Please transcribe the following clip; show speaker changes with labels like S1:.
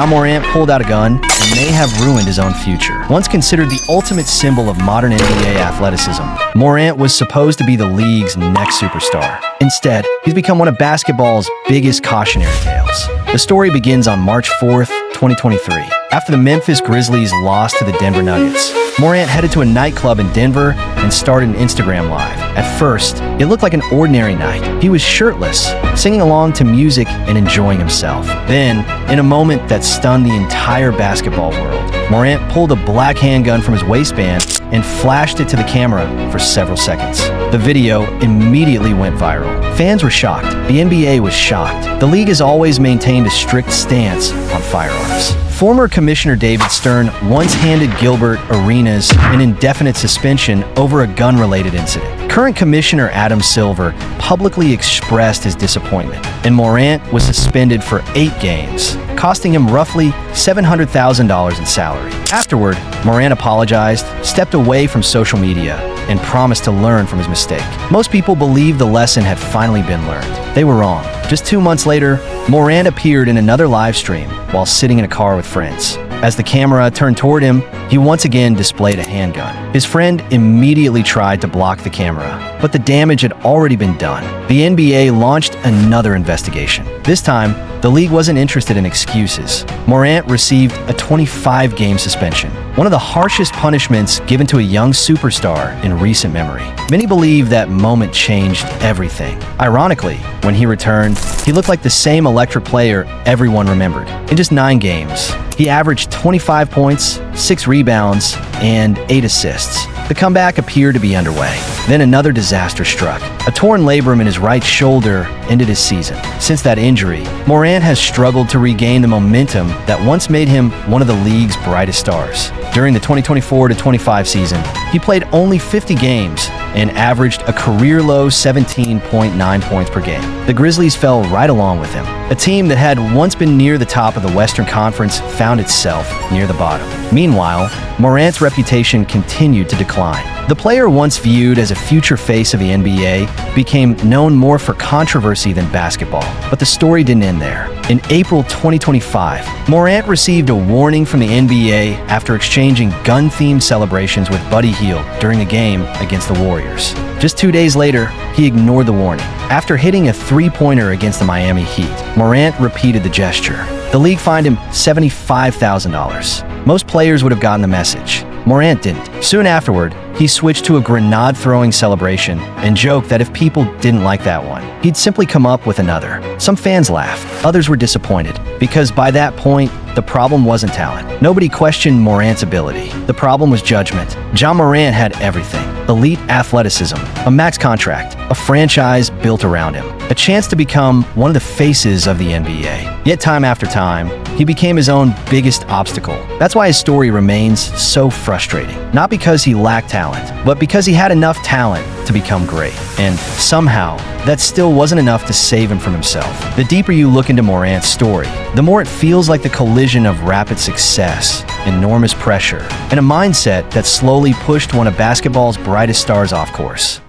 S1: Morant pulled out a gun and may have ruined his own future. Once considered the ultimate symbol of modern NBA athleticism, Morant was supposed to be the league's next superstar. Instead, he's become one of basketball's biggest cautionary tales. The story begins on March 4th, 2023. After the Memphis Grizzlies lost to the Denver Nuggets, Morant headed to a nightclub in Denver and started an Instagram Live. At first, it looked like an ordinary night. He was shirtless, singing along to music and enjoying himself. Then, in a moment that stunned the entire basketball world, Morant pulled a black handgun from his waistband and flashed it to the camera for several seconds. The video immediately went viral. Fans were shocked. The NBA was shocked. The league has always maintained a strict stance on firearms. Former Commissioner David Stern once handed Gilbert Arenas an indefinite suspension over a gun-related incident. Current Commissioner Adam Silver publicly expressed his disappointment, and Morant was suspended for 8 games, costing him roughly $700,000 in salary. Afterward, Morant apologized, stepped away from social media, and promised to learn from his mistake. Most people believed the lesson had finally been learned. They were wrong. Just 2 months later, Morant appeared in another live stream while sitting in a car with friends. As the camera turned toward him, he once again displayed a handgun. His friend immediately tried to block the camera, but the damage had already been done. The NBA launched another investigation. This time, the league wasn't interested in excuses. Morant received a 25-game suspension, one of the harshest punishments given to a young superstar in recent memory. Many believe that moment changed everything. Ironically, when he returned, he looked like the same electric player everyone remembered. In just 9 games, he averaged 25 points, 6 rebounds, and 8 assists. The comeback appeared to be underway. Then another disaster struck. A torn labrum in his right shoulder ended his season. Since that injury, Morant has struggled to regain the momentum that once made him one of the league's brightest stars. During the 2024-25 season, he played only 50 games and averaged a career-low 17.9 points per game. The Grizzlies fell right along with him. A team that had once been near the top of the Western Conference found itself near the bottom. Meanwhile, Morant's reputation continued to decline. The player once viewed as a future face of the NBA became known more for controversy than basketball. But the story didn't end there. In April 2025, Morant received a warning from the NBA after exchanging gun-themed celebrations with Buddy Hield during a game against the Warriors. Just 2 days later, he ignored the warning. After hitting a 3-pointer against the Miami Heat, Morant repeated the gesture. The league fined him $75,000. Most players would have gotten the message. Morant didn't. Soon afterward, he switched to a grenade-throwing celebration and joked that if people didn't like that one, he'd simply come up with another. Some fans laughed. Others were disappointed, because by that point, the problem wasn't talent. Nobody questioned Morant's ability. The problem was judgment. Ja Morant had everything: elite athleticism, a max contract, a franchise built around him, a chance to become one of the faces of the NBA. Yet time after time, he became his own biggest obstacle. That's why his story remains so frustrating. Not because he lacked talent, but because he had enough talent to become great. And somehow, that still wasn't enough to save him from himself. The deeper you look into Morant's story, the more it feels like the collision of rapid success, enormous pressure, and a mindset that slowly pushed one of basketball's brightest stars off course.